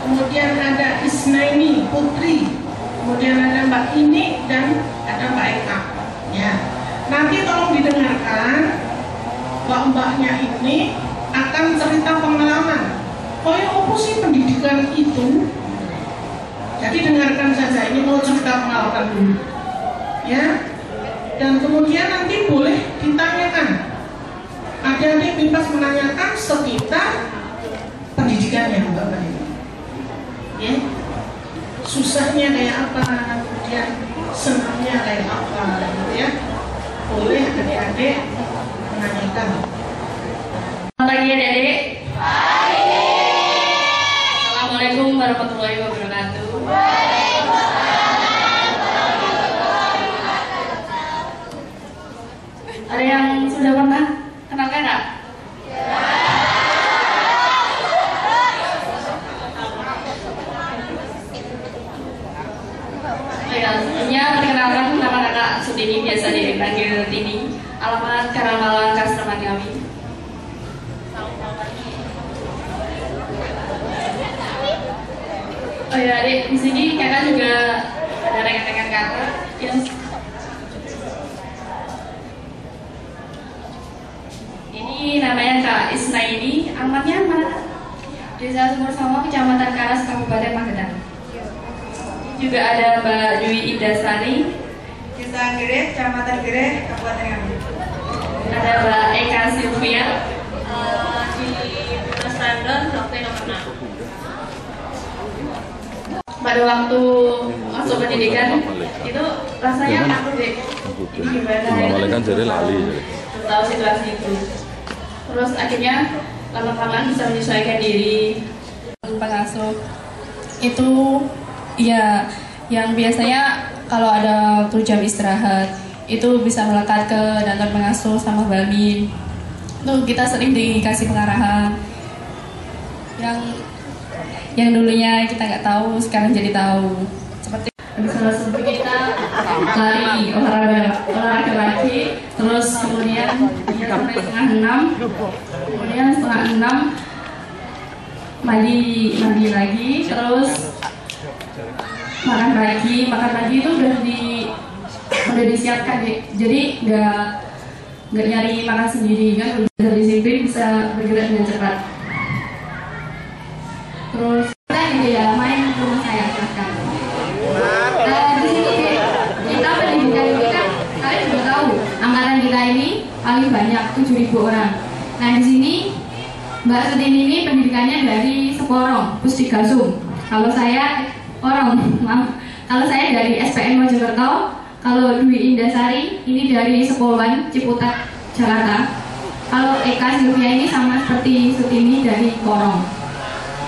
kemudian ada Isnaini putri, kemudian ada Mbak Ini dan ada Mbak Eka. Ya, nanti tolong didengarkan. Mbak-mbaknya ini akan cerita pengalaman. Kayak apa sih pendidikan itu? Jadi dengarkan saja, ini mau cerita pengalaman dulu. Ya, dan kemudian nanti boleh ditanyakan. Adik-adik bebas menanyakan sekitar pendidikannya, Mbak ini. Ya, susahnya kayak apa, kemudian senangnya kayak apa, gitu ya. Boleh adik-adik menanyakan. Selamat pagi adik-adik. Assalamualaikum warahmatullahi wabarakatuh. Ada yang sudah pernah kenal kakak? Ya, sebelumnya perkenalkan nama kakak Sutini, biasa dipanggil Tini. Alamat Karangmalang, Kasraman kami. Oh ya adik, di sini kakak juga ada rekan-rekan kakak yang ini namanya Kak Isnaini. Alamatnya mana? Desa Sumur Samo, Kecamatan Karas, Kabupaten Magetan. Juga ada Mbak Dwi Indasari, Desa Gereh, Kecamatan Gereh, Kabupaten kami. ada Mbak Eka Silvia Di Mas Randon, Blok nomor 6. pada waktu masuk pendidikan itu rasanya takut deh. Ini gimana? Kan jadi lali. Tahu situasi itu. Terus akhirnya lama-lama bisa menyesuaikan diri. Pengasuh itu ya yang biasanya kalau ada waktu jam istirahat itu bisa melekat ke dantor pengasuh sama Bamin. Tuh kita sering dikasih pengarahan yang dulunya kita nggak tahu, sekarang jadi tahu. Seperti langsung kita lari, olahraga lagi, terus kemudian sampai setengah 6, kemudian setengah 6 mandi lagi, terus makan lagi itu udah disiapkan deh. Jadi nggak nyari makan sendiri kan, udah disiplin, bisa bergerak dengan cepat. Terus kita ini ya main ke rumah saya silahkan. Di sini kita pendidikan ini kan kalian juga tahu angkatan kita ini paling banyak 7.000 orang. Nah di sini Mbak Sutini ini pendidikannya dari Seporong, Pusdigasum. Kalau saya kalau saya dari SPN Mojokerto. Kalau Dwi Indasari ini dari Sepolwan, Ciputat, Jakarta. Kalau Eka Silvia ini sama seperti Sutini dari Porong.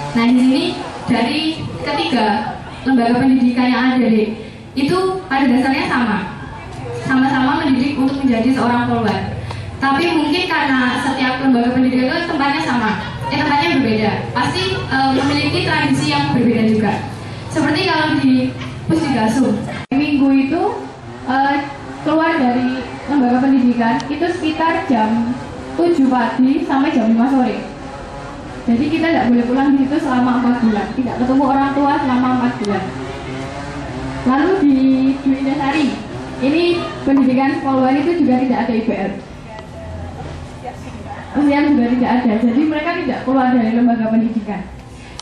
Nah di sini dari ketiga lembaga pendidikan yang ada itu pada dasarnya sama-sama mendidik untuk menjadi seorang polwan. Tapi mungkin karena setiap lembaga pendidikan itu tempatnya berbeda, pasti memiliki tradisi yang berbeda juga. Seperti kalau di Pusdigasum, minggu itu keluar dari lembaga pendidikan itu sekitar jam 7 pagi sampai jam 5 sore. Jadi kita tidak boleh pulang di situ selama 4 bulan, tidak ketemu orang tua selama 4 bulan. Lalu di Dwi Indasari, ini pendidikan Polwan itu juga tidak ada IPR. Usia juga tidak ada, jadi mereka tidak keluar dari lembaga pendidikan.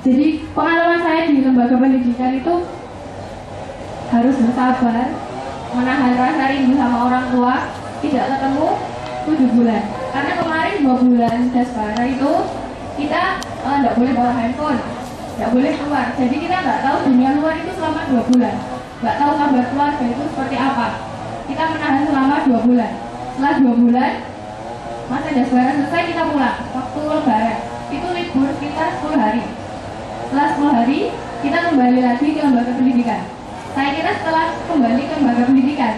Jadi pengalaman saya di lembaga pendidikan itu harus bersabar, menahan rasa rindu sama orang tua, tidak ketemu 7 bulan. Karena kemarin 2 bulan Daspara itu kita tidak boleh bawa handphone, tidak boleh keluar. Jadi kita nggak tahu dunia luar itu selama 2 bulan, nggak tahu kabar keluarga itu seperti apa. Kita menahan selama 2 bulan. Setelah 2 bulan masa Daspara selesai, kita pulang. Waktu Lebaran itu libur sekitar 10 hari. Setelah 10 hari kita kembali lagi ke lembaga pendidikan. Saya kira setelah kembali ke lembaga pendidikan,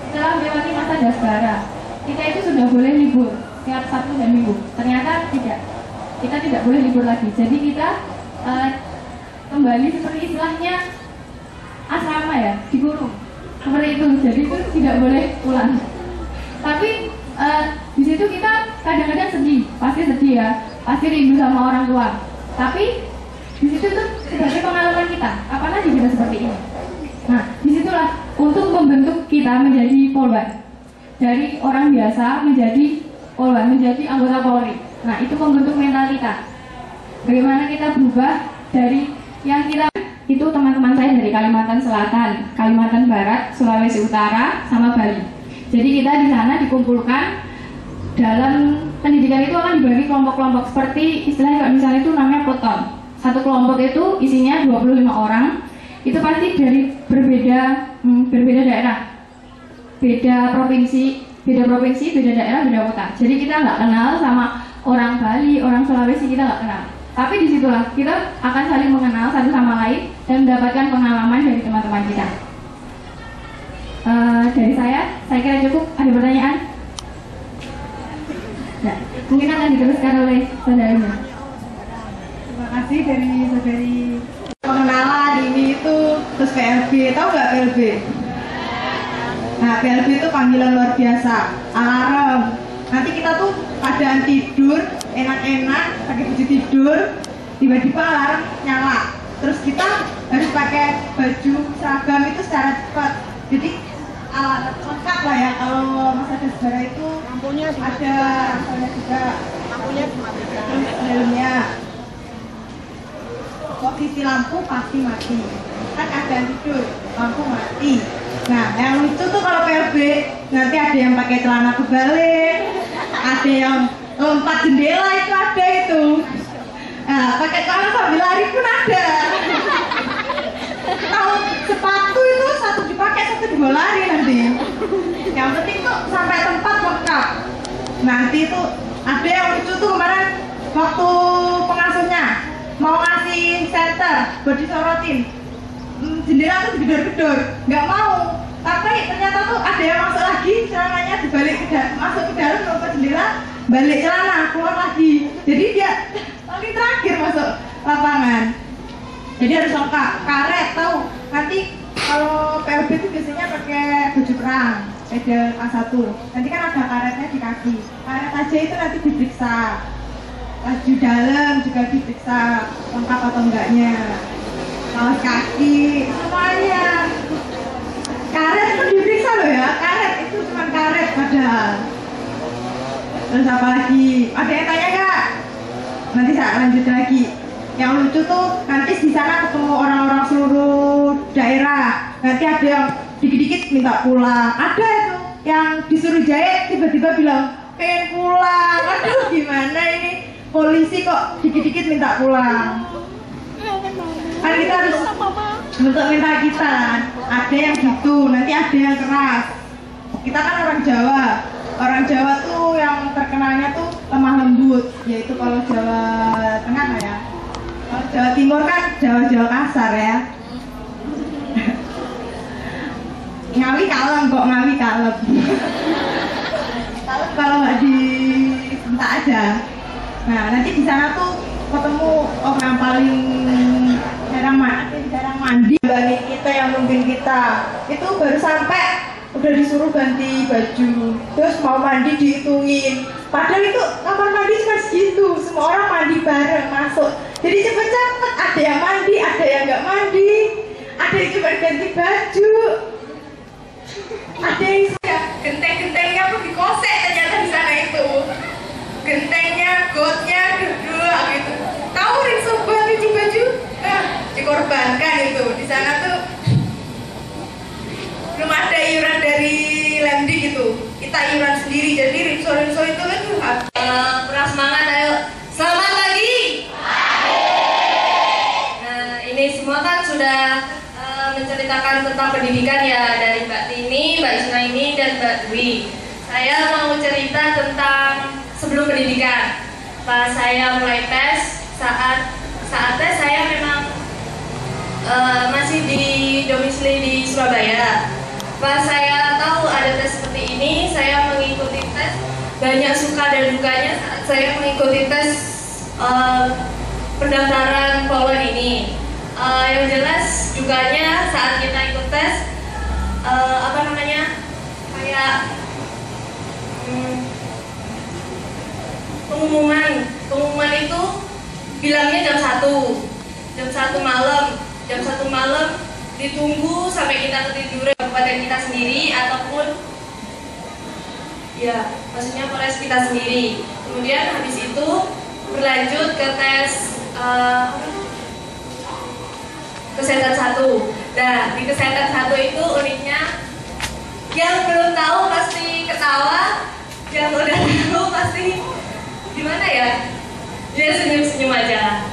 setelah melewati masa Daspara, kita itu sudah boleh libur tiap Sabtu dan Minggu. Ternyata tidak. Kita tidak boleh libur lagi. Jadi kita kembali seperti istilahnya asrama ya, dikurung seperti itu. Jadi itu tidak boleh pulang. Tapi di situ kita kadang-kadang sedih, pasti sedih ya, pasti rindu sama orang tua. Tapi Di situ tuh sebagai pengalaman kita, apalagi kita seperti ini. Nah, disitulah untuk membentuk kita menjadi polwan. Dari orang biasa menjadi polwan, menjadi anggota Polri. Nah, itu membentuk mental kita. Bagaimana kita berubah dari yang kita itu teman-teman saya dari Kalimantan Selatan, Kalimantan Barat, Sulawesi Utara, sama Bali. Jadi kita di sana dikumpulkan dalam pendidikan itu akan dibagi kelompok-kelompok seperti istilahnya kalau misalnya itu namanya peloton. Satu kelompok itu isinya 25 orang. Itu pasti dari berbeda daerah. Beda provinsi, beda daerah, beda kota. Jadi kita nggak kenal sama orang Bali, orang Sulawesi, kita nggak kenal. Tapi disitulah kita akan saling mengenal satu sama lain dan mendapatkan pengalaman dari teman-teman kita. Dari saya kira cukup. Ada pertanyaan? Ya, mungkin akan diteruskan oleh saudaranya. Terima kasih dari saudari. Pengenalan ini itu terus PLB, tahu nggak PLB? Nah, PLB itu panggilan luar biasa, alarm. Nanti kita tuh keadaan tidur, enak-enak, pakai baju tidur, tiba-tiba alarm nyala. Terus kita harus pakai baju seragam itu secara cepat. Jadi lengkap lah ya, kalau Mas ada saudara itu lampunya ada rasanya juga, lampunya dimatikan. Terus helmnya, posisi lampu pasti mati. Kan keadaan tidur, lampu mati. Nah, yang lucu tuh kalau PLB nanti ada yang pakai celana kebalik, ada yang lompat jendela itu ada itu. Nah, pakai celana sambil lari pun ada. Kalau sepatu itu satu dipakai satu dibawa lari nanti. Yang penting tuh sampai tempat lengkap. Nanti itu ada yang lucu tuh kemarin waktu pengasuhnya mau ngasih senter buat disorotin. Jendela tuh digedor-gedor, nggak mau. Tapi ternyata tuh ada yang masuk lagi, celananya dibalik masuk ke dalam, lompat jendela, balik celana, keluar lagi. Jadi dia paling terakhir masuk lapangan. Jadi harus lengkap, karet tahu. Nanti kalau PLB itu biasanya pakai baju perang, pedal A1. Nanti kan ada karetnya di kaki. Karet aja itu nanti diperiksa. Baju dalam juga diperiksa lengkap atau enggaknya. Kaos kaki, semuanya. Karet itu diperiksa loh ya, karet itu cuma karet padahal. Terus apa lagi? Ada yang tanya nggak? Nanti saya lanjut lagi. Yang lucu tuh nanti di sana ketemu orang-orang seluruh daerah. Nanti ada yang dikit-dikit minta pulang. Ada itu yang disuruh jahit tiba-tiba bilang pengen pulang. Aduh gimana ini? Polisi kok dikit-dikit minta pulang. Kan kita harus bentuk mental kita. Ada yang gitu, nanti ada yang keras. Kita kan orang Jawa. Orang Jawa tuh yang terkenalnya tuh lemah lembut. Yaitu kalau Jawa Tengah lah ya. Kalau Jawa Timur kan Jawa kasar ya. Ngawi kalem kok, ngawi kalem. Kalau nggak dibentak aja. Nah nanti di sana tuh ketemu orang yang paling jarang mandi. Bani kita yang nungguin kita itu baru sampai udah disuruh ganti baju, terus mau mandi dihitungin. Padahal itu kamar mandi cuma segitu, semua orang mandi bareng masuk. Jadi cepet-cepet, ada yang mandi, ada yang nggak mandi, ada yang cuma ganti baju, ada yang genteng-gentengnya tuh dikosek ternyata di sana itu. Gentengnya, gotnya, dua gitu. Tahu ring sobat cuci baju? Dikorbankan itu. Di sana tuh belum ada iuran dari Lemdi gitu. Kita iuran sendiri. Jadi rinso itu kan Kurang semangat, ayo. Selamat pagi. Nah, ini semua kan sudah menceritakan tentang pendidikan ya, dari Mbak Tini, Mbak Isnaini, dan Mbak Dwi. Saya mau cerita tentang sebelum pendidikan. Pas saya mulai tes, saat tes saya memang masih di domisili di Surabaya. Pas saya tahu ada tes seperti ini, saya mengikuti tes. Banyak suka dan dukanya saat saya mengikuti tes pendaftaran Polwan ini. Yang jelas dukanya saat kita ikut tes, kayak pengumuman itu bilangnya jam 1, jam 1 malam ditunggu sampai kita ketiduran kabupaten kita sendiri ataupun ya maksudnya Polres kita sendiri. Kemudian habis itu berlanjut ke tes kesehatan 1. Nah, di kesehatan 1 itu uniknya yang belum tahu pasti ketawa, yang udah tahu pasti gimana ya? Dia senyum-senyum aja.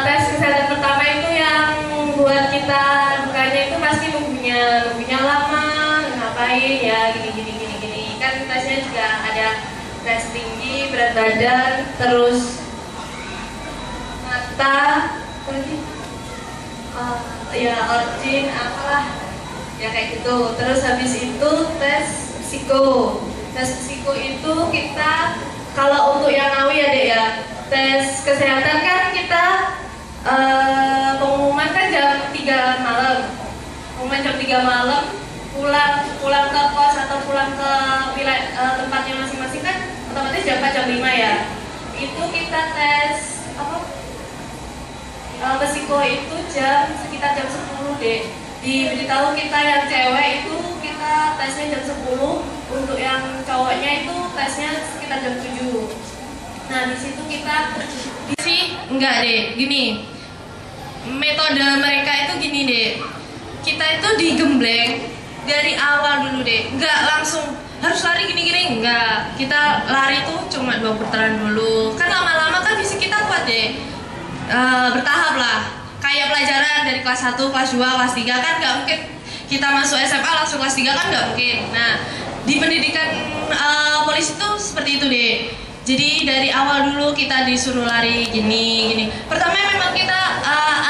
Tes kesehatan pertama itu yang buat kita dukanya itu pasti nunggunya lama, ngapain ya gini. Kan tesnya juga ada tes tinggi, berat badan, terus mata, ya orgin apalah ya kayak gitu. Terus habis itu tes psiko. Tes psiko itu kita kalau untuk yang Ngawi ya Dek ya, tes kesehatan kan kita pengumuman kan jam 3 malam. Pengumuman jam 3 malam, pulang ke kos atau pulang ke tempatnya masing-masing kan otomatis jam 4 jam 5 ya. Itu kita tes psiko itu sekitar jam 10 Dek. Diberitahu kita yang cewek itu kita tesnya jam 10, untuk yang cowoknya itu tesnya sekitar jam 7. Nah di situ kita enggak Dek, gini metode mereka itu gini Dek, kita itu digembleng dari awal dulu Dek, enggak langsung harus lari gini-gini, enggak, kita lari tuh cuma 2 putaran dulu, kan lama-lama kan fisik kita kuat Dek, bertahap lah, kayak pelajaran dari kelas 1, kelas 2, kelas 3 kan nggak mungkin kita masuk SMA langsung kelas 3 kan nggak mungkin. Nah di pendidikan polisi tuh seperti itu Dek. Jadi dari awal dulu kita disuruh lari gini. Pertama memang kita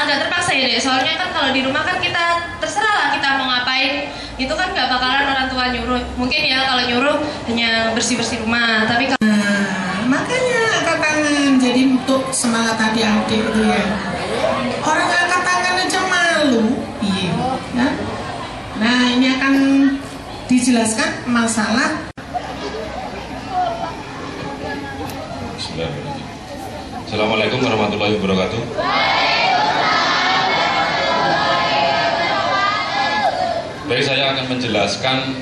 agak terpaksa ya Dek, soalnya kan kalau di rumah kan kita terserah lah kita mau ngapain, itu kan nggak bakalan orang tua nyuruh. Mungkin ya kalau nyuruh hanya bersih-bersih rumah, tapi makanya angkat tangan. Jadi untuk semangat adik-adik itu ya, orang angkat tangan aja malu, iya ya. Nah ini akan dijelaskan masalah. Assalamualaikum warahmatullahi wabarakatuh. Baik, saya akan menjelaskan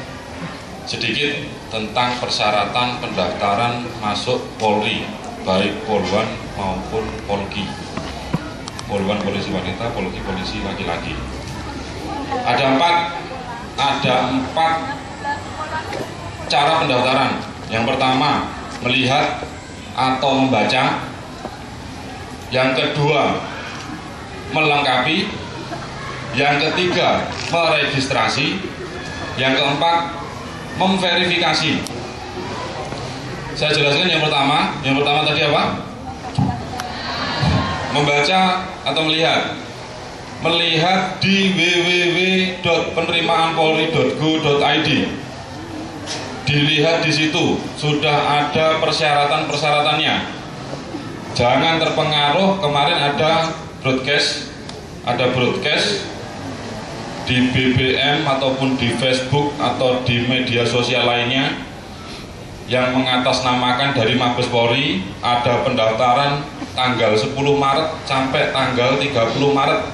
sedikit tentang persyaratan pendaftaran masuk Polri, baik Polwan maupun Polki. Polwan polisi wanita, Polki polisi laki-laki. Ada empat cara pendaftaran. Yang pertama, melihat atau membaca. Yang kedua, melengkapi. Yang ketiga, meregistrasi. Yang keempat, memverifikasi. Saya jelaskan yang pertama. Yang pertama tadi apa? Membaca atau melihat. Melihat di www.penerimaanpolri.go.id. Dilihat di situ sudah ada persyaratan-persyaratannya. Jangan terpengaruh, kemarin ada broadcast di BBM ataupun di Facebook atau di media sosial lainnya yang mengatasnamakan dari Mabes Polri ada pendaftaran tanggal 10 Maret sampai tanggal 30 Maret.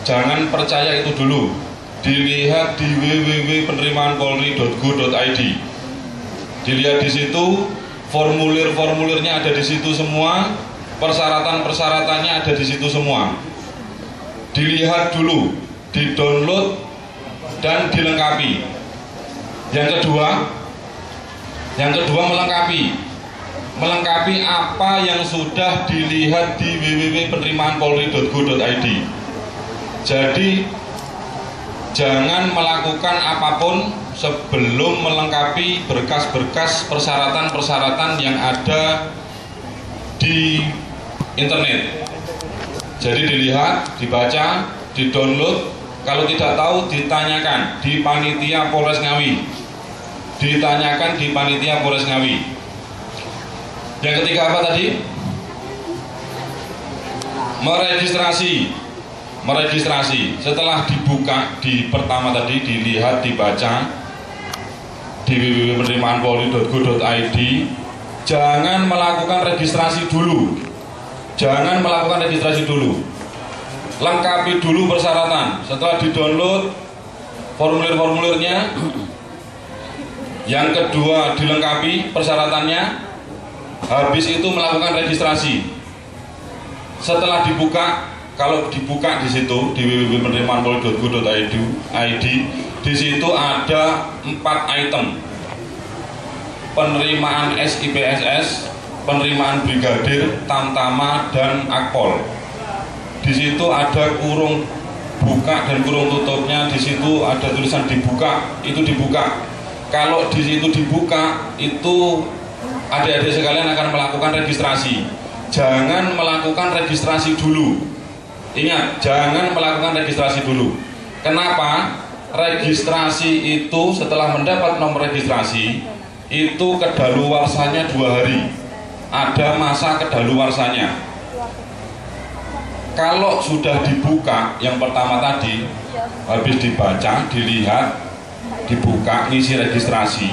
Jangan percaya itu dulu. Dilihat di www.penerimaanpolri.go.id. Dilihat di situ, formulir-formulirnya ada di situ semua, persyaratan-persyaratannya ada di situ semua. Dilihat dulu, di-download dan dilengkapi. Yang kedua melengkapi apa yang sudah dilihat di www.penerimaanpolri.go.id. Jadi jangan melakukan apapun sebelum melengkapi berkas-berkas persyaratan-persyaratan yang ada di internet. Jadi dilihat, dibaca, di-download. Kalau tidak tahu ditanyakan di panitia Polres Ngawi. Ditanyakan di panitia Polres Ngawi. Yang ketiga apa tadi? Meregistrasi. Setelah dibuka di pertama tadi, dilihat, dibaca di www.penerimaanpolri.go.id. Jangan melakukan registrasi dulu. Jangan melakukan registrasi dulu. Lengkapi dulu persyaratan. Setelah di-download formulir-formulirnya, yang kedua dilengkapi persyaratannya, habis itu melakukan registrasi. Setelah dibuka, kalau dibuka di situ di www.penerimaanpolri.go.id, di situ ada 4 item: penerimaan SIPSS, penerimaan brigadir, tamtama, dan akpol. Di situ ada kurung buka dan kurung tutupnya. Di situ ada tulisan dibuka, itu dibuka. Kalau di situ dibuka, itu adik-adik sekalian akan melakukan registrasi. Jangan melakukan registrasi dulu. Ingat, jangan melakukan registrasi dulu. Kenapa? Registrasi itu setelah mendapat nomor registrasi, itu kedaluarsanya 2 hari. Ada masa kedaluarsanya. Kalau sudah dibuka yang pertama tadi, habis dibaca, dilihat, dibuka, ngisi registrasi,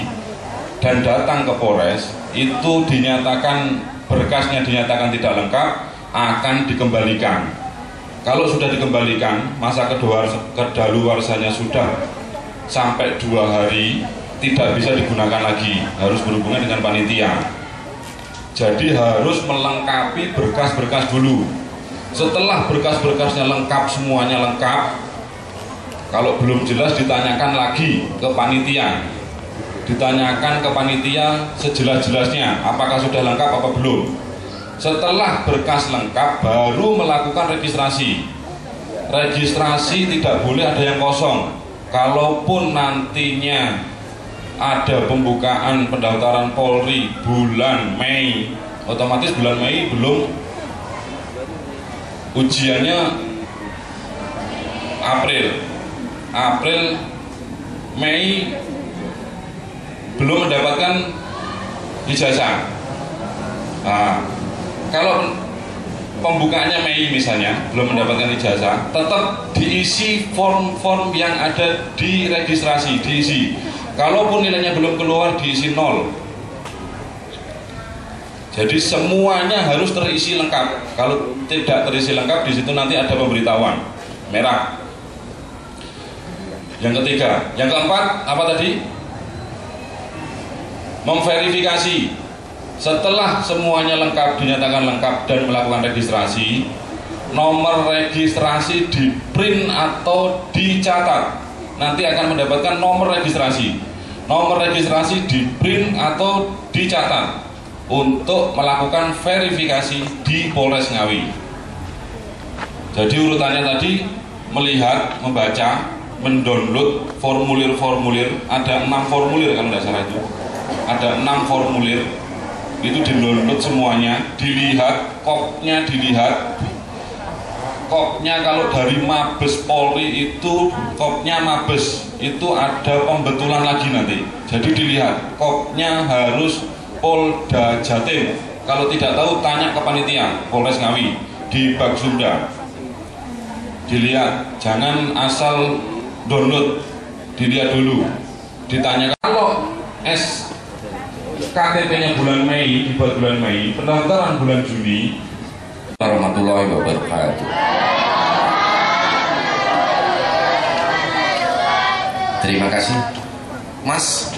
dan datang ke Polres, itu dinyatakan berkasnya dinyatakan tidak lengkap, akan dikembalikan. Kalau sudah dikembalikan, masa kedaluarsanya sudah sampai 2 hari, tidak bisa digunakan lagi, harus berhubungan dengan panitia. Jadi harus melengkapi berkas-berkas dulu. Setelah berkas-berkasnya lengkap, semuanya lengkap, kalau belum jelas ditanyakan lagi ke panitia. Ditanyakan ke panitia sejelas-jelasnya, apakah sudah lengkap apa belum. Setelah berkas lengkap, baru melakukan registrasi. Registrasi tidak boleh ada yang kosong. Kalaupun nantinya ada pembukaan pendaftaran Polri bulan Mei, otomatis bulan Mei belum, ujiannya April, Mei belum mendapatkan ijazah. Nah, kalau pembukaannya Mei misalnya belum mendapatkan ijazah, tetap diisi form-form yang ada di registrasi, diisi. Kalaupun nilainya belum keluar, diisi 0. Jadi semuanya harus terisi lengkap. Kalau tidak terisi lengkap, di situ nanti ada pemberitahuan merah. Yang ketiga, yang keempat apa tadi? Memverifikasi. Setelah semuanya lengkap, dinyatakan lengkap dan melakukan registrasi, nomor registrasi di print atau dicatat. Nanti akan mendapatkan nomor registrasi. Nomor registrasi di print atau dicatat untuk melakukan verifikasi di Polres Ngawi. Jadi urutannya tadi, melihat, membaca, mendownload formulir-formulir. Ada 6 formulir kalau tidak salah itu. Ada 6 formulir. Itu di-download semuanya, dilihat, kopnya dilihat. Kopnya kalau dari Mabes Polri itu, kopnya Mabes itu ada pembetulan lagi nanti. Jadi dilihat, kopnya harus Polda Jatim. Kalau tidak tahu, tanya ke panitia Polres Ngawi di Bagsunda. Dilihat, jangan asal download, dilihat dulu, ditanya. Kalau KTP-nya bulan Mei, dibuat bulan Mei, pendaftaran bulan Juni. Warahmatullahi wabarakatuh. Terima kasih, Mas.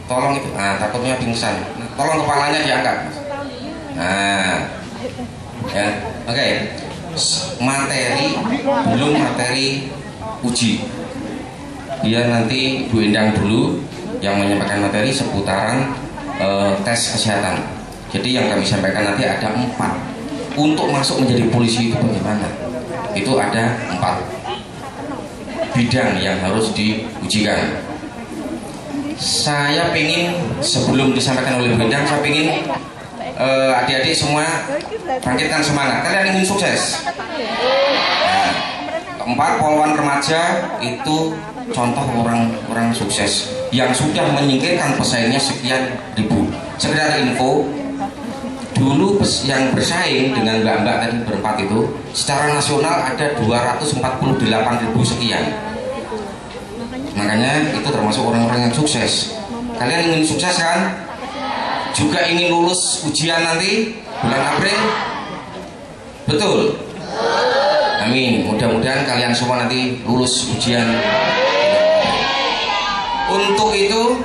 Tolong itu, takutnya pingsan. Tolong kepalanya diangkat. Ya, oke. Materi belum materi uji. Biar nanti Bu Endang dulu yang menyampaikan materi seputaran tes kesehatan. Jadi yang kami sampaikan nanti ada 4. Untuk masuk menjadi polisi itu bagaimana? Itu ada 4 bidang yang harus diujikan. Saya ingin sebelum disampaikan oleh Bu Endang, saya ingin adik-adik semua bangkitkan semangat. Kalian ingin sukses. Nah, keempat, poluan remaja itu contoh orang sukses yang sudah menyingkirkan pesaingnya sekian ribu. Sekedar info, dulu yang bersaing dengan mbak-mbak tadi berempat itu secara nasional ada 248.000 sekian. Makanya itu termasuk orang-orang yang sukses. Kalian ingin sukses kan? Juga ingin lulus ujian nanti bulan April? Betul? Amin. Mudah-mudahan kalian semua nanti lulus ujian. Untuk itu,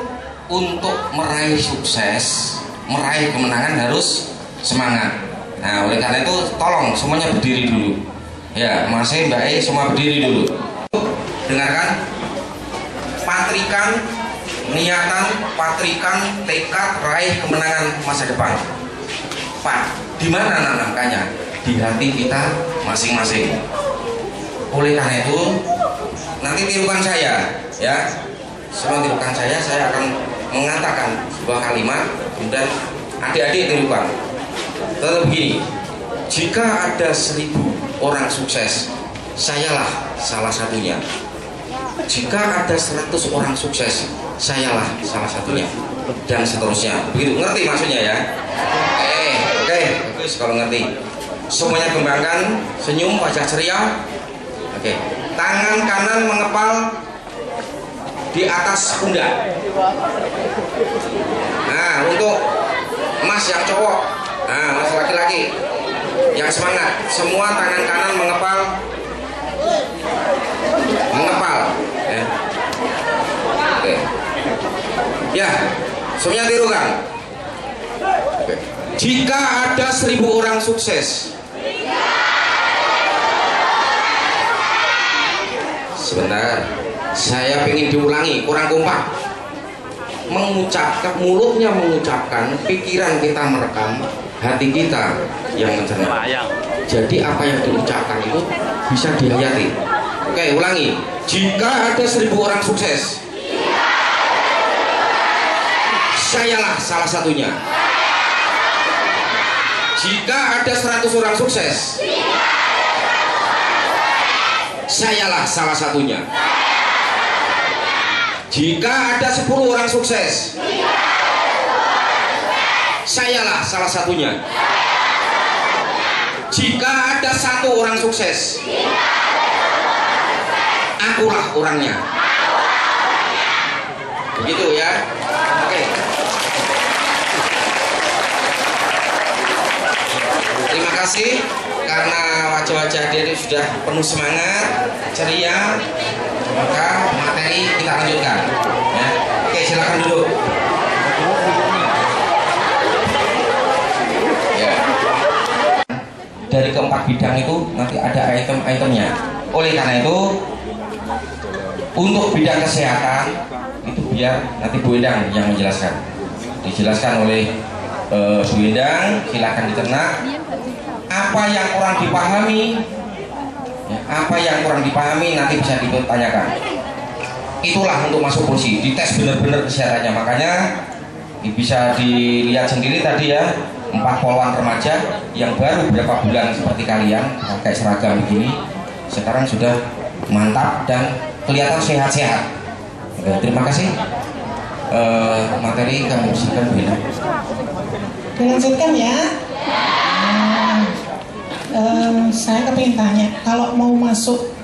untuk meraih sukses, meraih kemenangan harus semangat. Nah, oleh karena itu tolong semuanya berdiri dulu. Ya, Mas E, Mbak E, semua berdiri dulu. Dengarkan. Patrikan, niatan, patrikan, tekad, raih kemenangan masa depan. Pak, di mana nangkanya? Di hati kita masing-masing. Oleh karena itu, nanti tirukan saya, ya. Semua tirukan saya akan mengatakan sebuah kalimat, dan adik-adik tirukan. Tetap begini, jika ada 1000 orang sukses, sayalah salah satunya. Jika ada 100 orang sukses, sayalah salah satunya, dan seterusnya. Begitu, ngerti maksudnya ya? Oke, bagus kalau ngerti. Semuanya kembangkan, senyum, wajah ceria. Oke, tangan kanan mengepal di atas pundak. Nah, untuk Mas yang cowok, nah Mas laki-laki yang semangat, semua tangan kanan mengepal, ya. Oke, ya, semuanya tirukan. Oke. Jika ada 1000 orang sukses, sebentar, saya ingin diulangi, kurang kompak. Mengucapkan, mulutnya mengucapkan, pikiran kita merekam, hati kita yang mencerna. Jadi apa yang diucapkan itu bisa dihayati. Oke, ulangi. Jika ada 1000 orang sukses, sayalah salah satunya. Jika ada 100 orang sukses, sayalah salah satunya. Jika ada 10 orang sukses, sayalah salah satunya. Jika ada 1 orang sukses, akulah orangnya. Begitu ya. Oke. Terima kasih karena wajah-wajah diri sudah penuh semangat, ceria. Maka materi kita lanjutkan. Ya. Oke, silakan duduk. Ya. Dari keempat bidang itu nanti ada item-itemnya. Oleh karena itu, untuk bidang kesehatan itu biar nanti Bu Endang yang menjelaskan. Dijelaskan oleh Bu Endang, silakan dicerna. Apa yang kurang dipahami, ya, apa yang kurang dipahami nanti bisa ditanyakan. Itulah untuk masuk polisi, dites benar-benar kesehatannya. Makanya bisa dilihat sendiri tadi ya, 4 poluan remaja yang baru beberapa bulan seperti kalian pakai seragam begini, sekarang sudah mantap dan kelihatan sehat-sehat. Oke, terima kasih. Materi kami usulkan Bu Endang. Dilanjutkan ya. Saya kepingin tanya, kalau mau masuk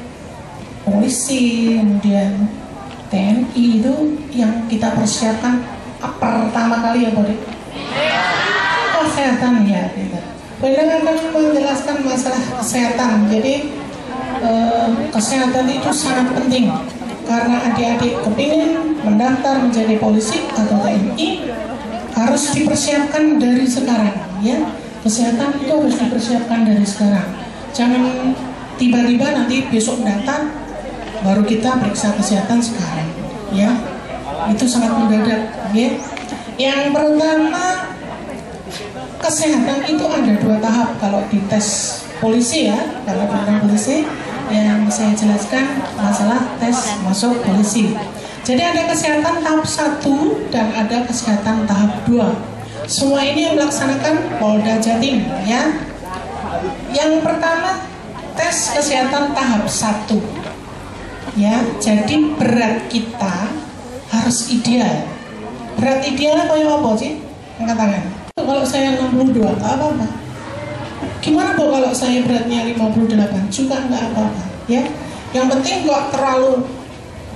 polisi, kemudian TNI itu yang kita persiapkan pertama kali ya, Bodi? Kesehatan ya, gitu. Benda akan menjelaskan masalah kesehatan. Jadi kesehatan itu sangat penting karena adik-adik kepingin mendaftar menjadi polisi atau TNI harus dipersiapkan dari sekarang, ya. Kesehatan itu harus dipersiapkan dari sekarang. Jangan tiba-tiba nanti besok datang baru kita periksa kesehatan sekarang, ya. Itu sangat mendadak, ya. Yang pertama, kesehatan itu ada 2 tahap kalau di tes polisi ya. Kalau tentang polisi yang saya jelaskan masalah tes masuk polisi. Jadi ada kesehatan tahap 1 dan ada kesehatan tahap 2. Semua ini yang melaksanakan Polda Jatim, ya. Yang pertama tes kesehatan tahap 1, ya. Jadi berat kita harus ideal. Berat idealnya kayak apa sih? Angkat tangan. Kalau saya 62 nggak apa-apa. Gimana Bu kalau saya beratnya 58? Juga nggak apa-apa, ya. Yang penting kok terlalu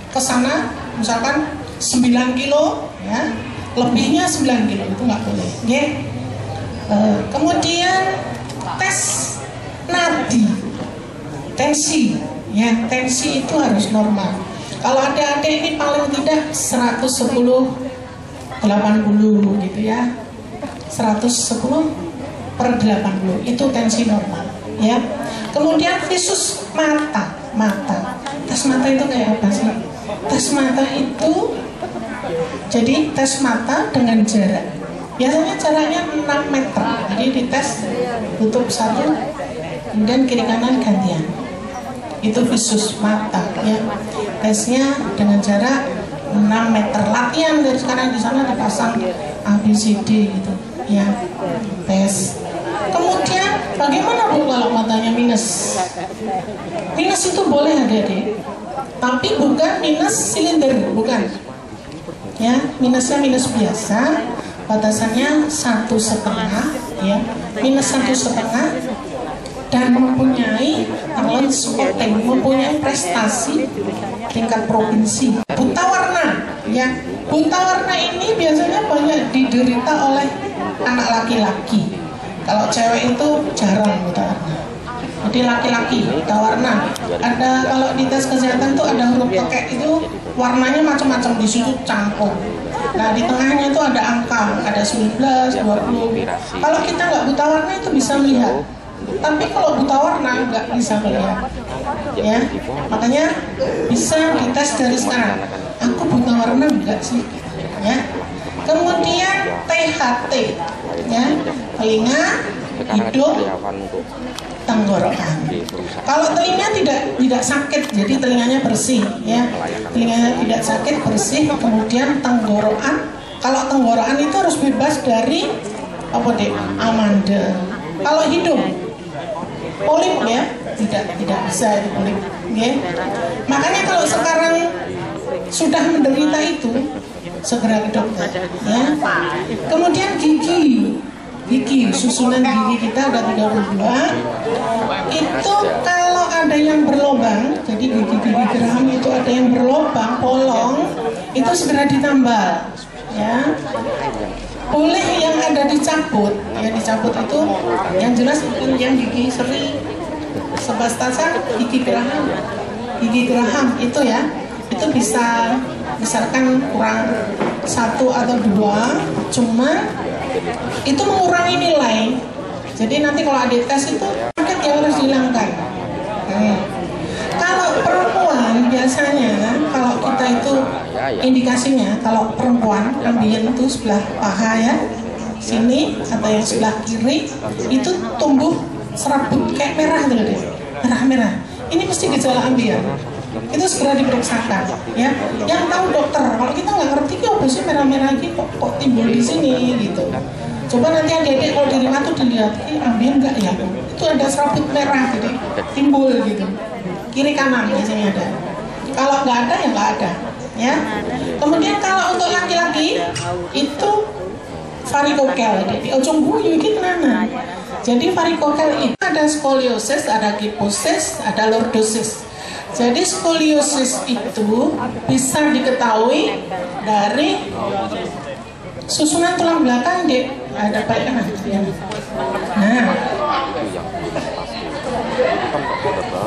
kesana, misalkan 9 kilo, ya. Lebihnya 9 kilo itu nggak boleh, ya. Kemudian tes nadi, tensi, ya tensi itu harus normal. Kalau adik-adik ini paling tidak 110/80 gitu ya, 110/80 itu tensi normal, ya. Kemudian visus mata, tes mata itu kayak apa sih? Tes mata itu jadi tes mata dengan jarak. Biasanya jaraknya 6 meter. Jadi dites tutup satu, kemudian kiri kanan gantian. Itu visus mata, ya. Tesnya dengan jarak 6 meter. Latihan dari sekarang di sana dipasang ABCD gitu, ya. Tes. Kemudian bagaimana Bu kalau matanya minus? Minus itu boleh adik-adik, tapi bukan minus silinder, bukan. Ya, minusnya minus biasa, batasannya 1,5, ya, minus 1,5, dan mempunyai talent sporting, mempunyai prestasi tingkat provinsi. Buta warna, ya, buta warna ini biasanya banyak diderita oleh anak laki-laki. Kalau cewek itu jarang buta warna. Jadi laki-laki buta warna. Ada kalau di tes kesehatan tuh ada huruf tokek itu warnanya macam-macam, di situ campur. Nah di tengahnya itu ada angka, ada 19, 20. Kalau kita nggak buta warna itu bisa melihat. Tapi kalau buta warna nggak bisa melihat. Ya, makanya bisa dites dari sekarang. Aku buta warna enggak sih? Ya. Kemudian THT, ya, telinga, hidung, tenggorokan. Kalau telinga tidak sakit, jadi telinganya bersih, ya, telinganya tidak sakit, bersih. Kemudian tenggorokan, kalau tenggorokan itu harus bebas dari apa deh, amandel. Kalau hidung, polip, ya, tidak bisa polip, ya. Makanya kalau sekarang sudah menderita itu segera ke dokter, ya. Kemudian gigi, susunan gigi kita ada 32. Itu kalau ada yang berlobang, jadi gigi geraham itu ada yang berlobang, bolong, itu segera ditambal, ya. Boleh yang ada dicabut, ya, dicabut itu yang jelas bukan yang gigi seri, sebastasan gigi geraham itu, ya, itu bisa misalkan kurang 1 atau 2, cuma itu mengurangi nilai. Jadi nanti kalau ada tes itu sakit yang harus dihilangkan. Kalau perempuan biasanya kalau kita itu indikasinya, kalau perempuan ambien itu sebelah paha, ya, sini atau yang sebelah kiri itu tumbuh serabut kayak merah tuh deh, merah. Ini mesti gejala ambien. Itu segera diperiksakan, ya. Yang tahu dokter. Kalau kita nggak ngerti, kok apa sih merah-merah gitu, kok timbul di sini gitu. Coba nanti adik-adik kalau di rumah tuh dilihat, ambien nggak ya? Itu ada serabut merah, jadi timbul gitu. Kiri kanan biasanya ada. Kalau nggak ada ya nggak ada, ya. Kemudian kalau untuk laki-laki itu varikokel, jadi ujung guyu gitu nana. Jadi varikokel itu ada skoliosis, ada kiposis, ada lordosis. Jadi skoliosis itu bisa diketahui dari susunan tulang belakang, Dek. Ada baik kanan. Nah,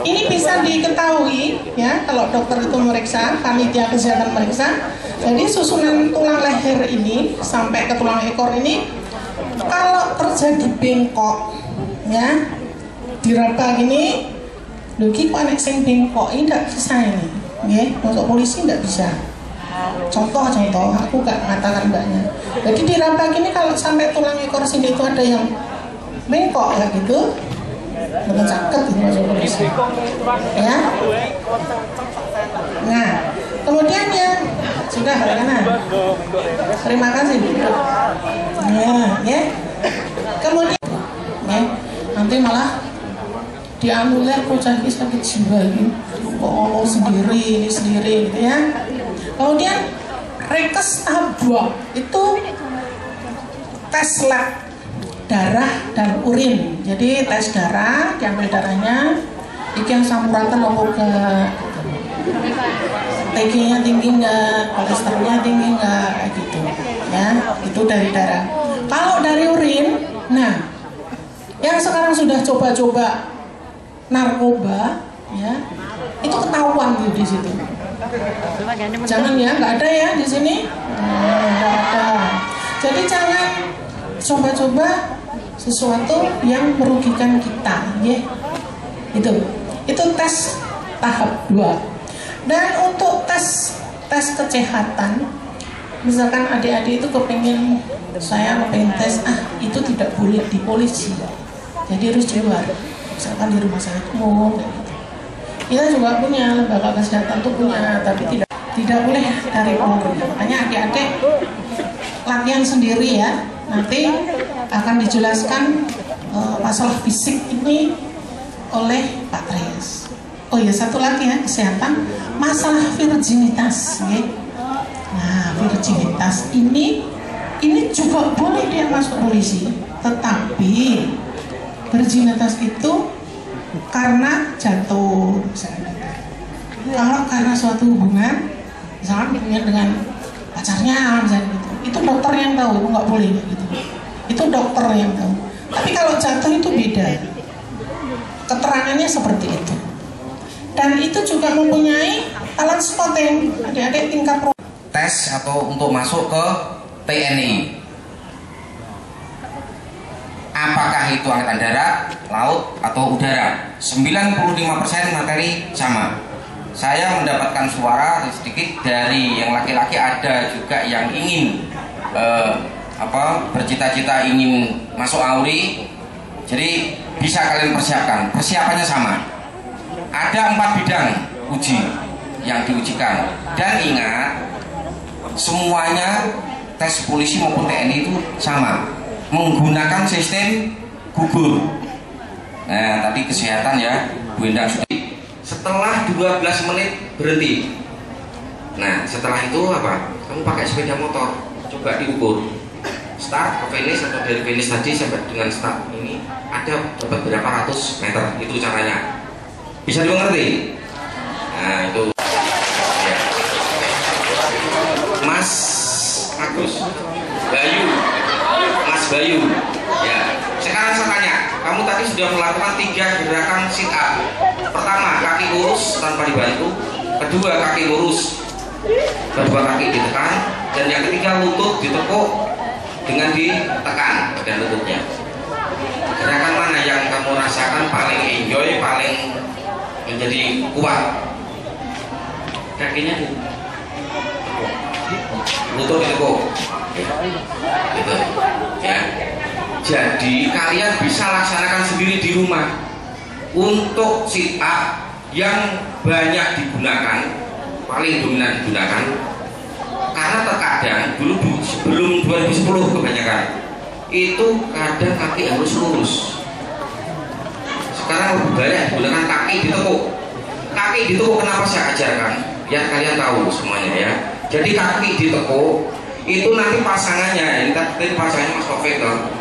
ini bisa diketahui, ya, kalau dokter itu meriksa, panitia kesehatan meriksa. Jadi susunan tulang leher ini sampai ke tulang ekor ini, kalau terjadi bengkok, ya, diraba gini. Logi kok anak sing bengkok ini tidak bisa ini, ya, untuk polisi tidak bisa. Contoh, aku gak mengatakan mbaknya. Jadi diraba gini kalau sampai tulang ekor sini itu ada yang bengkok, ya gitu, bukan sakit itu masuk polisi, ya. Nah, kemudian ya sudah, karena terima kasih. Ya. Kemudian, ya, nanti malah dianulir kok sakit jiwa gitu, kok sendiri gitu, ya. Kemudian rekes tahap 2 itu tes lab darah dan urin. Jadi tes darah, diambil darahnya, iki yang sampuratan lopo ke TG-nya tinggi nggak, kolesterolnya tinggi nggak, kayak gitu, ya. Itu dari darah. Kalau dari urin, nah, yang sekarang sudah coba-coba narkoba, ya, itu ketahuan tuh di situ. Jangan ya, nggak ada ya di sini. Nggak ada. Jadi jangan coba-coba sesuatu yang merugikan kita, ya. Itu tes tahap 2. Dan untuk tes kesehatan, misalkan adik-adik itu kepengen tes, itu tidak boleh di polisi, jadi harus di luar, misalkan di rumah sakit umum kayak gitu. Kita juga punya lembaga kesehatan tuh punya, tapi tidak boleh dari Polri. Makanya adik-adik latihan sendiri ya, nanti akan dijelaskan masalah fisik ini oleh Pak Tres. Oh ya, satu lagi ya, kesehatan, masalah virginitas ya. Nah, virginitas ini juga boleh dia masuk polisi, tetapi virginitas itu karena jatuh misalnya. Kalau karena suatu hubungan, misalnya dengan pacarnya misalnya gitu, itu dokter yang tahu, itu nggak boleh gitu. Itu dokter yang tahu. Tapi kalau jatuh itu beda. Keterangannya seperti itu. Dan itu juga mempunyai alat spotting, adik-adik tingkat tes atau untuk masuk ke TNI. Apakah itu angkatan darat, laut, atau udara? 95% materi sama. Saya mendapatkan suara sedikit dari yang laki-laki, ada juga yang ingin bercita-cita ingin masuk AURI. Jadi bisa kalian persiapkan. Persiapannya sama. Ada 4 bidang uji yang diujikan. Dan ingat, semuanya tes polisi maupun TNI itu sama, menggunakan sistem gugur. Nah, tadi kesehatan ya, Bu Endang sudah. Setelah 12 menit berhenti. Nah, setelah itu apa? Kamu pakai sepeda motor, coba diukur. Start ke finish atau dari finish tadi sampai dengan start ini ada berapa ratus meter, itu caranya. Bisa dimengerti? Nah, itu ya. Mas Agus, Mas Bayu, ya. Sekarang saya tanya, kamu tadi sudah melakukan 3 gerakan sit up. Pertama, kaki lurus tanpa dibantu. Kedua, kaki lurus, kedua kaki ditekan. Dan yang ketiga, lutut ditekuk dengan ditekan bagian lututnya. Gerakan mana yang kamu rasakan paling enjoy, paling menjadi kuat? Kakinya lutut ditekuk, gitu ya. Jadi kalian bisa laksanakan sendiri di rumah. Untuk sit up yang banyak digunakan, paling dominan digunakan, karena terkadang dulu sebelum 2010 kebanyakan itu kadang kaki harus lurus. Sekarang lebih banyak digunakan kaki ditekuk. Kaki ditekuk kenapa saya ajarkan? Ya kalian tahu semuanya ya. Jadi kaki ditekuk itu nanti pasangannya, ini tadi pasangannya Mas Taufik kan.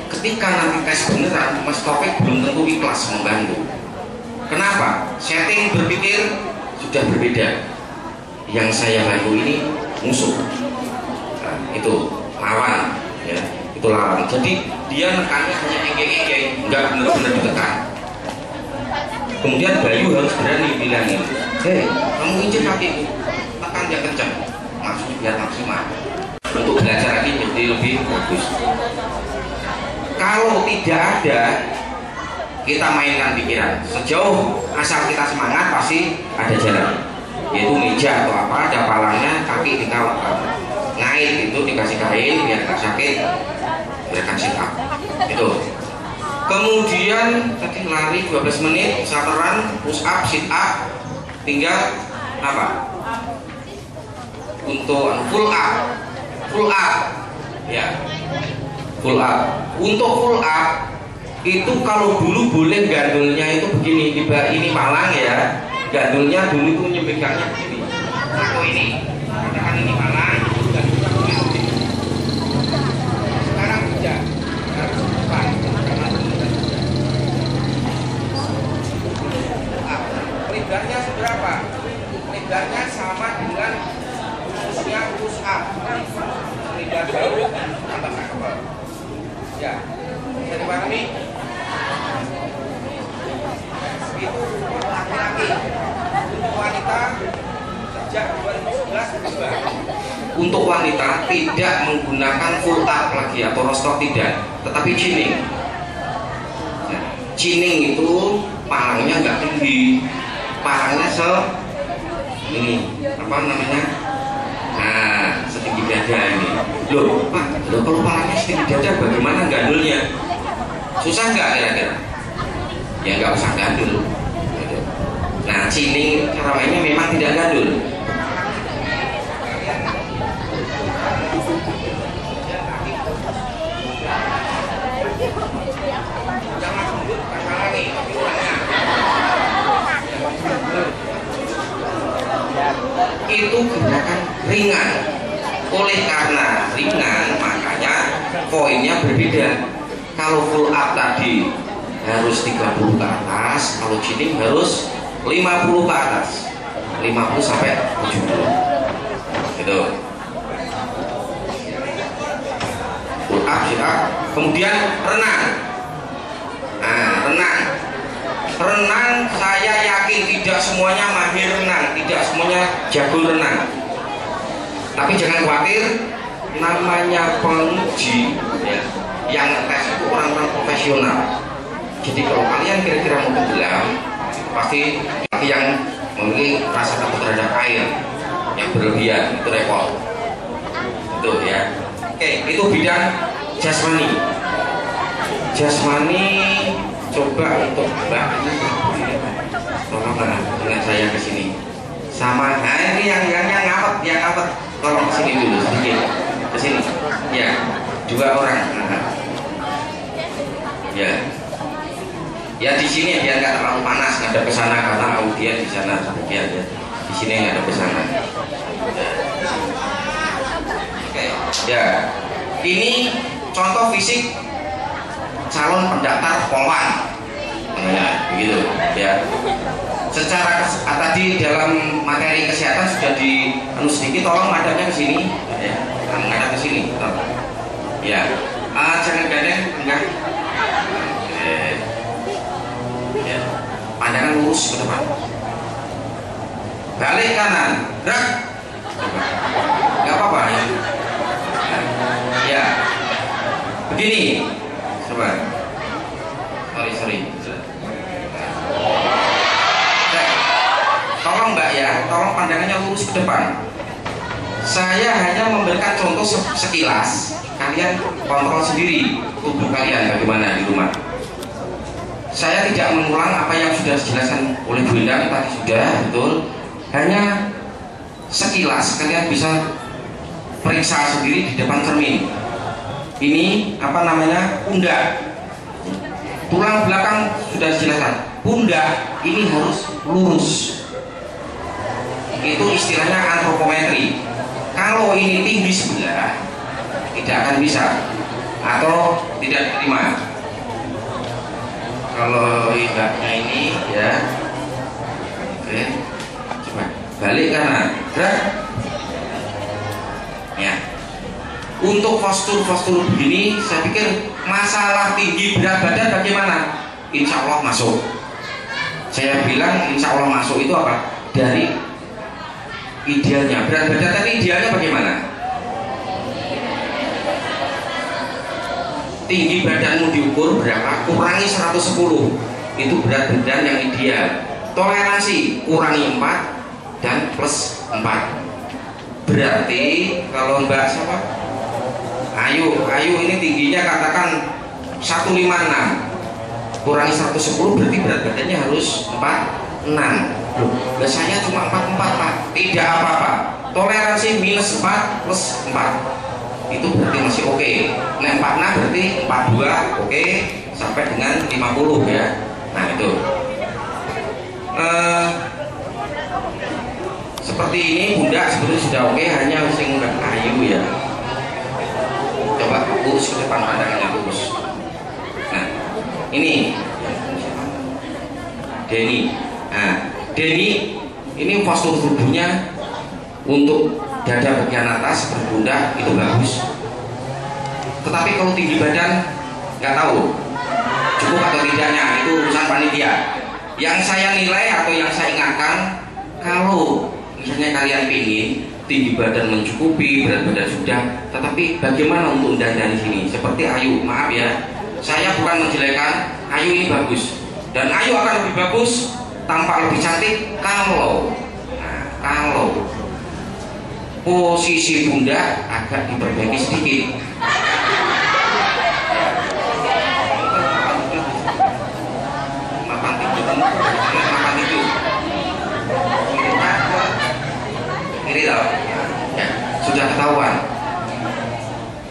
Ketika nanti tes beneran, Mas Taufik belum tentu ikhlas membantu. Kenapa? Setting berpikir sudah berbeda. Yang saya bantu ini musuh, nah, itu lawan, ya, itu lawan. Jadi dia nekannya hanya enggeng-enggeng, nggak benar-benar ditekan. Kemudian Bayu harus berani bilangin, hei, kamu injek kaki, tekan yang kencang, maksud biar maksimal. Untuk belajar lagi jadi lebih bagus. Kalau tidak ada, kita mainkan pikiran. Sejauh asal kita semangat pasti ada jalan. Yaitu meja atau apa, ada palangnya, kaki dikawal, ngait itu dikasih kain biar tak sakit, gerakan sit up. Itu. Kemudian tadi lari 12 menit, sateran, push up, sit up, tinggal apa? Untuk full up, ya. Full up. Untuk full up itu kalau dulu boleh gandulnya itu begini, tiba ini palang ya, gandulnya dulu itu nyepegangnya begini atau ini, katakan ini palang, sekarang tidak harus depan lebarnya seberapa? Lebarnya sama dengan rumusnya push up, lebar jauh atas akbar ya, bisa dipahami? untuk wanita tidak menggunakan full up lagi atau rostok tidak, tetapi chinning. Nah, chinning itu palangnya nggak tinggi, palangnya ini apa namanya? Nah, setinggi dada ini. Loh, Pak, kalau palangnya setinggi dada bagaimana gandulnya? Susah nggak kira-kira? Ya nggak usah gandul. Nah, chinning cara mainnya memang tidak gandul. Itu gerakan ringan. Oleh karena ringan, makanya poinnya berbeda. Kalau full up tadi harus 30 ke atas, kalau chinning harus 50 ke atas, 50 sampai 70 gitu. Full up, sit up. Kemudian renang. Nah, renang saya yakin tidak semuanya mahir renang, tidak semuanya jago renang. Tapi jangan khawatir, namanya penguji ya, yang tes itu orang-orang profesional. Jadi kalau kalian kira-kira mau tenggelam, pasti yang memiliki rasa takut terhadap air yang berlebihan itu repot. Itu ya. Oke, itu bidang jasmani. Jasmani coba untuk Mbak tolong dengan saya ke sini. Sama, nah ini yang ngapet, tolong ke sini dulu sedikit, ke sini. Ya, 2 orang. Ya di sini biar nggak terlalu panas, nggak ada ke sana karena audien di sana sebagian ya. Di sini nggak ada ke sana. Oke, ya. Ini contoh fisik calon pendaftar polwan. Nah, begitu ya. Secara tadi dalam materi kesehatan sudah sedikit, tolong madapnya ke sini ya. Menghadap ke sini. Ya. Jangan gandeng, enggak. Ya. Pandangan lurus ke depan. Balik kanan, gerak. Enggak apa-apa ya. Ya. Begini. Coba. Sorry. Tolong Mbak ya, tolong pandangannya lurus ke depan. Saya hanya memberikan contoh sekilas. Kalian kontrol sendiri tubuh kalian bagaimana di rumah. Saya tidak mengulang apa yang sudah dijelaskan oleh Bu Endang tadi sudah betul. Hanya sekilas kalian bisa periksa sendiri di depan cermin. Ini apa namanya? Pundak. Tulang belakang sudah dijelaskan. Pundak ini harus lurus. Itu istilahnya antropometri. Kalau ini tinggi sebelah, tidak akan bisa atau tidak diterima. Kalau ibaknya ini ya, oke, coba balik kanan, gerak. Ya, untuk postur begini, saya pikir masalah tinggi berat badan bagaimana? Insya Allah masuk. Saya bilang insya Allah masuk itu apa? Dari idealnya berat badan, tapi idealnya bagaimana? Tinggi badanmu diukur berapa? Kurangi 110, itu berat badan yang ideal. Toleransi kurangi 4 dan plus 4. Berarti kalau Mbak siapa? Ayu ini tingginya katakan 156, kurangi 110 berarti berat badannya harus 46. Loh, saya cuma 44 Pak. Tidak apa-apa. Toleransi minus 4 plus 4. Itu berarti masih oke. Nah, 46 berarti 42 oke sampai dengan 50 ya. Nah, itu. Seperti ini pundak sebetulnya sudah oke, hanya sing udah kayu ya. Coba lurus ke depan, pandangannya lurus. Nah, ini Denny. Nah, Denny ini postur tubuhnya untuk dada bagian atas seperti pundak itu bagus. Tetapi kalau tinggi badan nggak tahu cukup atau tidaknya, itu urusan panitia. Yang saya nilai atau yang saya ingatkan, kalau misalnya kalian pingin tinggi badan mencukupi, berat badan sudah, tetapi bagaimana untuk dandan di sini? Seperti Ayu, maaf ya, saya bukan menjelekan, Ayu ini bagus, dan Ayu akan lebih bagus, tampak lebih cantik kalau posisi pundak agak diperbaiki sedikit. Mapan tidur. Ini loh, ya, sudah ketahuan.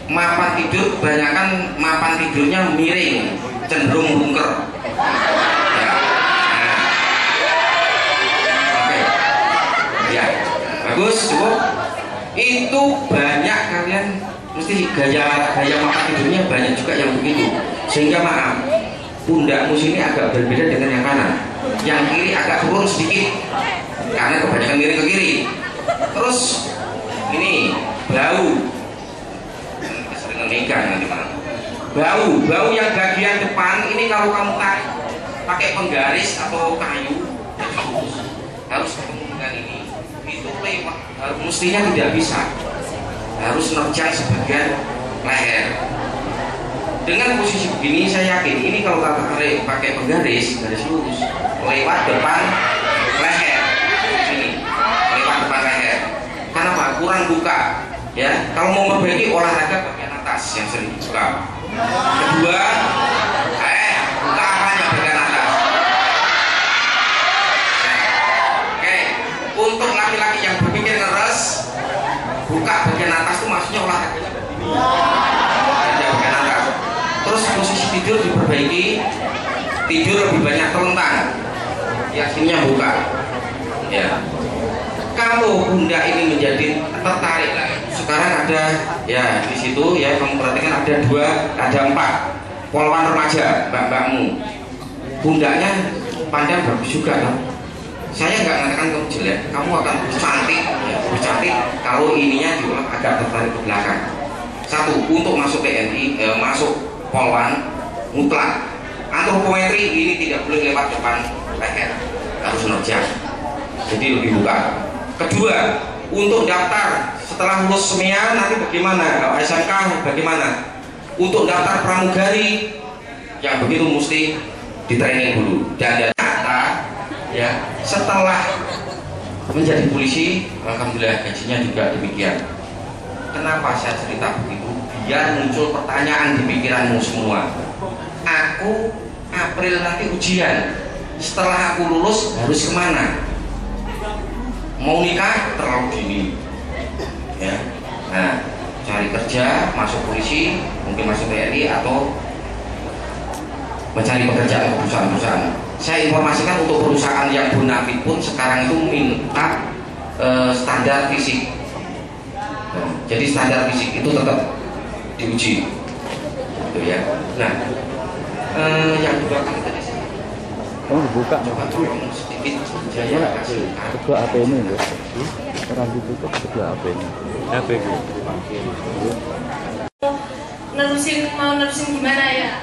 Mapan tidur kebanyakan mapan tidurnya miring, cenderung bungker. Ya. Nah. Oke, ya, bagus, cukup. Itu banyak kalian mesti gaya mapan tidurnya banyak juga yang begitu. Sehingga maaf, pundakmu sini agak berbeda dengan yang kanan. Yang kiri agak turun sedikit karena kebanyakan miring ke kiri. Terus ini bau, sering menikah nanti malam. Bau yang bagian depan ini kalau kamu tarik pakai penggaris atau kayu harus ketemu dengan ini, itu lewat, mestinya tidak bisa, harus nerjang sebagian leher. Dengan posisi begini saya yakin ini kalau tarik pakai penggaris garis lurus lewat depan leher sini, lewat depan leher. Kenapa? Kurang buka ya. Kalau mau memperbaiki olahraga bagian atas yang sering dibuka. Kedua, buka apanya bagian atas. Oke, untuk laki-laki yang berpikir keras, buka bagian atas itu maksudnya olahraganya begini. Bagian atas. Terus posisi tidur diperbaiki, tidur lebih banyak telentang, yang sininya buka. Ya. Kalau bunda ini menjadi tertarik lagi, sekarang ada ya di situ ya, kamu perhatikan ada 4 polwan remaja mbak-mbakmu, bundanya pandang bagus juga kan. Saya nggak mengatakan kamu jelek, kamu akan cantik ya, cantik kalau ininya juga agak tertarik ke belakang. Satu, untuk masuk TNI, masuk polwan mutlak antropometri ini tidak boleh lewat depan leher, harus nerjang, jadi lebih buka. Kedua, untuk daftar setelah lulus SMEA nanti bagaimana? SMK bagaimana? Untuk daftar pramugari yang begitu mesti di training dulu. Dan ternyata ya setelah menjadi polisi, alhamdulillah gajinya juga demikian. Kenapa saya cerita begitu? Biar muncul pertanyaan di pikiranmu semua. Aku April nanti ujian. Setelah aku lulus harus kemana? Mau nikah terlalu dini ya. Nah, cari kerja, masuk polisi, mungkin masuk TNI atau mencari pekerjaan ke perusahaan-perusahaan. Saya informasikan untuk perusahaan yang bonafit pun sekarang itu minta standar fisik. Nah, jadi standar fisik itu tetap diuji gitu ya. Nah, yang kedua kan tadi kamu dibuka coba tolong sedikit jaya kasih kedua HP ini ya. Orang ditutup kedua HP ini. HP itu. Mau nerusin gimana ya?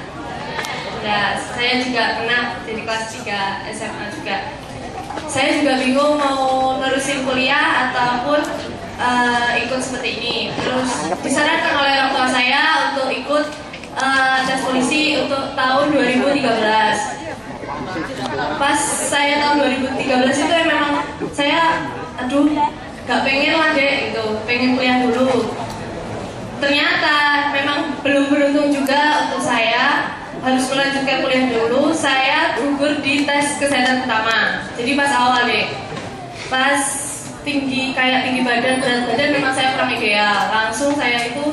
Nah, saya juga pernah jadi kelas 3 SMA juga. Saya juga bingung mau nerusin kuliah ataupun ikut seperti ini. Terus disarankan oleh orang tua saya untuk ikut tes polisi untuk tahun 2013. Pas saya tahun 2013 itu memang saya gak pengen lah deh gitu, pengen kuliah dulu. Ternyata memang belum beruntung juga untuk saya, harus melanjutkan kuliah dulu. Saya gugur di tes kesehatan pertama. Jadi pas awal deh, pas tinggi badan, berat badan memang saya kurang ideal. Langsung saya itu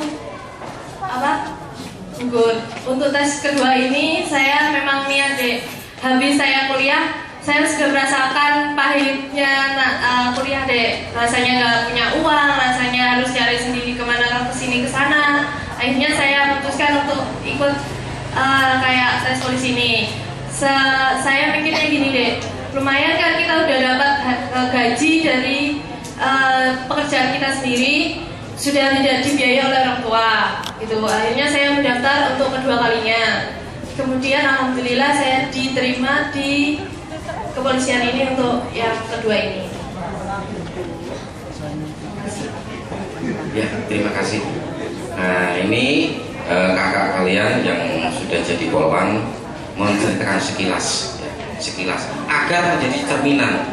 gugur. Untuk tes kedua ini saya memang niat deh. Habis saya kuliah, saya sudah merasakan pahitnya kuliah deh. Rasanya nggak punya uang, rasanya harus cari sendiri kemana, kesini kesana. Akhirnya saya memutuskan untuk ikut kayak tes polisi ini. Saya mikirnya gini deh, lumayan kan kita udah dapat gaji dari pekerjaan kita sendiri, sudah tidak dibiayai oleh orang tua gitu. Akhirnya saya mendaftar untuk kedua kalinya. Kemudian alhamdulillah saya diterima di kepolisian ini untuk yang kedua ini. Ya, terima kasih. Nah, ini kakak kalian yang sudah jadi polwan menceritakan sekilas, ya, sekilas agar menjadi cerminan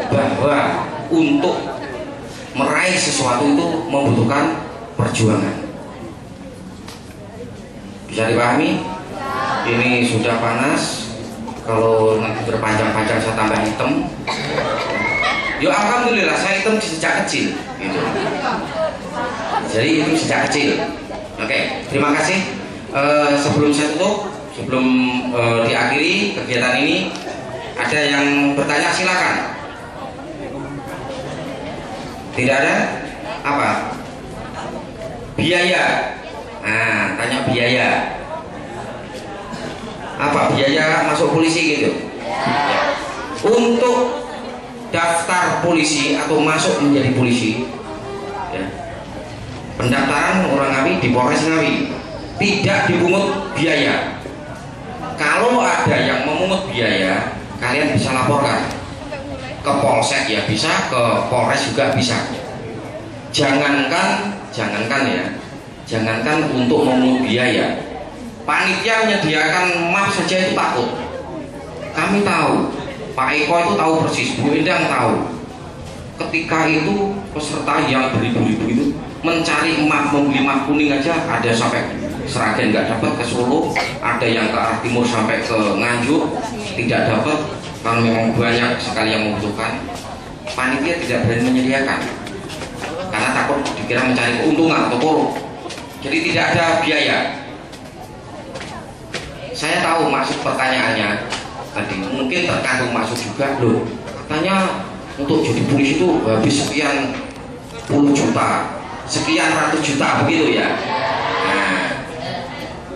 bahwa untuk meraih sesuatu itu membutuhkan perjuangan. Bisa dipahami? Ini sudah panas. Kalau nanti berpanjang-panjang saya tambah hitam. Yo alhamdulillah saya hitam sejak kecil. Gitu. Jadi itu sejak kecil. Oke, terima kasih. Sebelum saya tutup, sebelum diakhiri kegiatan ini, ada yang bertanya silakan. Tidak ada? Apa? Biaya. Nah, tanya biaya. Apa biaya masuk polisi gitu? Ya. Untuk daftar polisi atau masuk menjadi polisi, ya, pendaftaran orang Ngawi di Polres Ngawi tidak dipungut biaya. Kalau ada yang memungut biaya, kalian bisa laporkan ke Polsek ya bisa, ke Polres juga bisa. Jangankan untuk memungut biaya, panitia menyediakan map saja itu takut. Kami tahu, Pak Eko itu tahu persis, Bu Endang tahu. Ketika itu peserta yang beribu-ribu itu mencari map, membeli map kuning aja ada sampai Seragen nggak dapat, ke Solo ada yang ke arah timur sampai ke Nganjuk tidak dapat, karena memang banyak sekali yang membutuhkan. Panitia tidak berani menyediakan karena takut dikira mencari keuntungan atau korup. Jadi tidak ada biaya. Saya tahu maksud pertanyaannya tadi, mungkin terkandung maksud juga loh. Katanya untuk jadi polisi itu habis sekian puluh juta, sekian ratus juta begitu ya. Nah,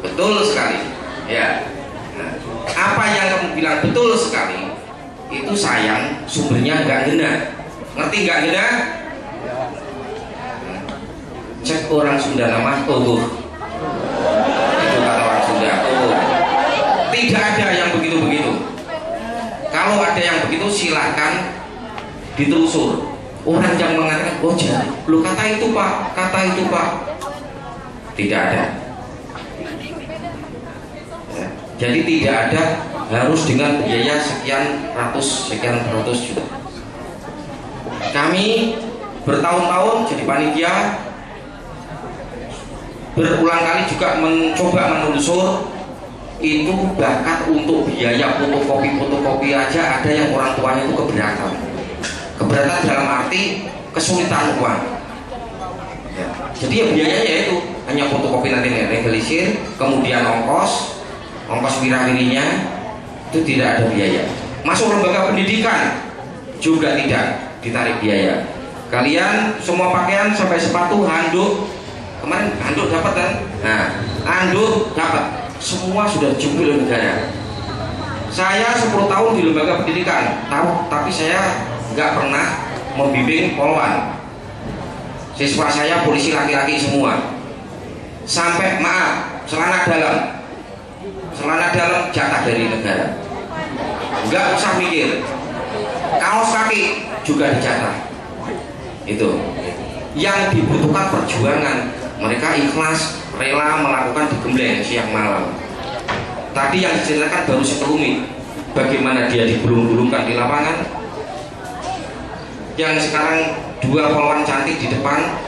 betul sekali. Ya. Nah, apa yang kamu bilang betul sekali. Itu sayang sumbernya nggak ngena. Ngerti nggak ngena? Cek orang Sunda nama tuh. Itu kata orang Sunda tuh. Tidak ada yang begitu-begitu. Kalau ada yang begitu silahkan ditelusur. Orang yang mengatakan, oh jadi, lu kata itu Pak, kata itu Pak. Tidak ada. Ya. Jadi tidak ada harus dengan biaya sekian ratus juta. Kami bertahun-tahun jadi panitia, berulang kali juga mencoba menelusur. Itu bakat untuk biaya fotokopi aja ada yang orang tuanya itu keberatan dalam arti kesulitan uang ya. Jadi ya biayanya itu hanya fotokopi nanti legalisir, kemudian ongkos wirawirinya itu tidak ada biaya. Masuk lembaga pendidikan juga tidak ditarik biaya. Kalian semua pakaian sampai sepatu, handuk, kemarin handuk dapat kan? Nah, handuk dapat. Semua sudah dijemput oleh negara. Saya 10 tahun di lembaga pendidikan, tapi saya nggak pernah membimbing polwan. Siswa saya polisi laki-laki semua. Sampai maaf, celana dalam jatah dari negara. Nggak usah mikir. Kaos kaki juga dijatah. Itu. Yang dibutuhkan perjuangan. Mereka ikhlas, rela melakukan digembleng siang malam. Tadi yang diceritakan baru sekelumit bagaimana dia digulung-gulungkan di lapangan. Yang sekarang 2 polwan cantik di depan,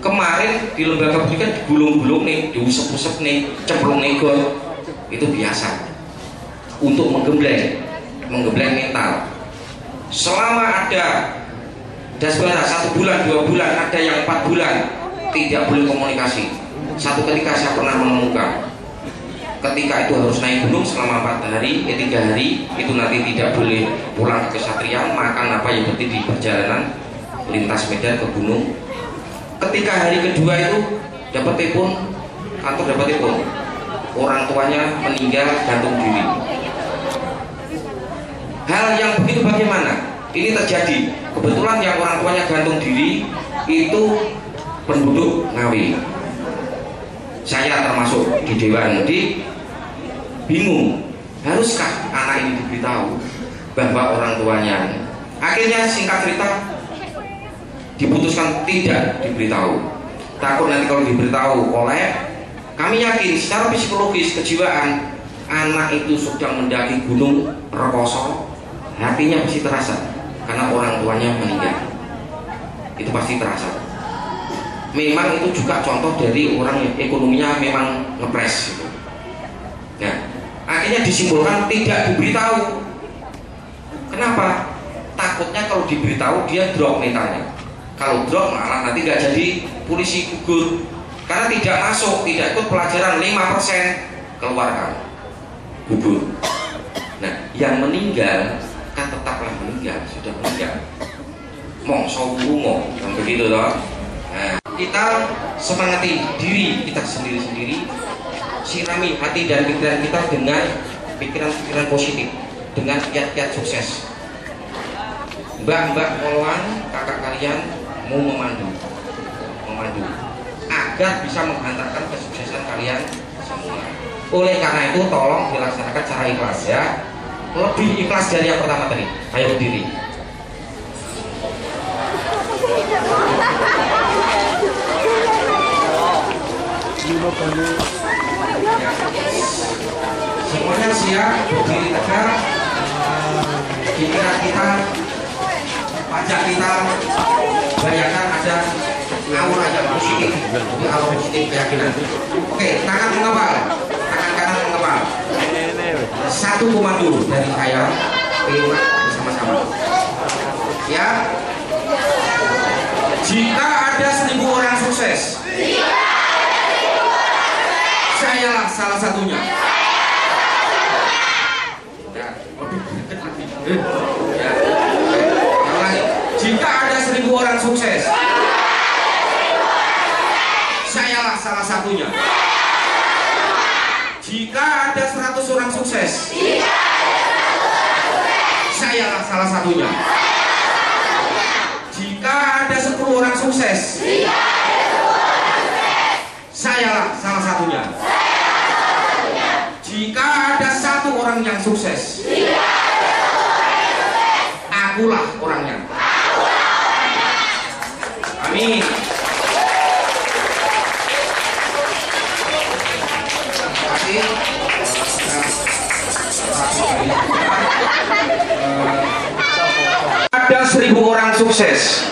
kemarin di lembaga pendidikan digulung-gulung nih, diusap-usap nih, cemplung nego. Itu biasa untuk menggembleng mental. Selama ada dasbara 1 bulan, 2 bulan, ada yang 4 bulan tidak boleh komunikasi. Satu ketika saya pernah menemukan, ketika itu harus naik gunung selama 4 hari, 3 hari itu nanti tidak boleh pulang ke Kesatrian, makan apa yang penting di perjalanan lintas Medan ke gunung. Ketika hari kedua itu dapat telepon, orang tuanya meninggal gantung diri. Hal yang begitu bagaimana? Ini terjadi. Kebetulan yang orang tuanya gantung diri itu penduduk Ngawi. Saya termasuk di Dewan di bingung, haruskah anak ini diberitahu bahwa orang tuanya? Akhirnya singkat cerita diputuskan tidak diberitahu. takut nanti kalau diberitahu oleh, kami yakin secara psikologis kejiwaan anak itu sedang mendaki gunung Rekoso, hatinya pasti terasa karena orang tuanya meninggal. Itu pasti terasa. Memang itu juga contoh dari orang yang ekonominya memang ngepres gitu. Nah, akhirnya disimpulkan tidak diberitahu. Kenapa? Takutnya kalau diberitahu dia drop mentalnya. Kalau drop malah nanti nggak jadi polisi, gugur karena tidak masuk, tidak ikut pelajaran 5% keluarkan, gugur. Nah, yang meninggal kan tetaplah meninggal, sudah meninggal. Mongso bungo, yang begitu loh. Nah, kita semangati diri kita sendiri-sendiri, sirami hati dan pikiran kita dengan pikiran-pikiran positif, dengan kiat-kiat sukses. Mbak-mbak poluan, kakak kalian mau memandu agar bisa menghantarkan kesuksesan kalian semua. Oleh karena itu tolong dilaksanakan secara ikhlas ya, lebih ikhlas dari yang pertama tadi. Ayo berdiri. Semuanya siap, berdiri tegak. Pikiran kita, wajah kita, bayangkan ada aura yang positif, aura positif keyakinan. Oke, tangan mengepal, tangan kanan mengepal. Satu komando dari saya, terima bersama-sama. Ya. Jika ada 1000 orang sukses, sayalah salah satunya. Jika ada 1000 orang sukses, sayalah salah satunya. Jika ada 100 orang sukses, sayalah salah satunya. Jika ada 10 orang sukses, sayalah salah satunya. Jika ada 1 orang yang sukses, akulah orangnya. Amin. Ada 1000 orang sukses,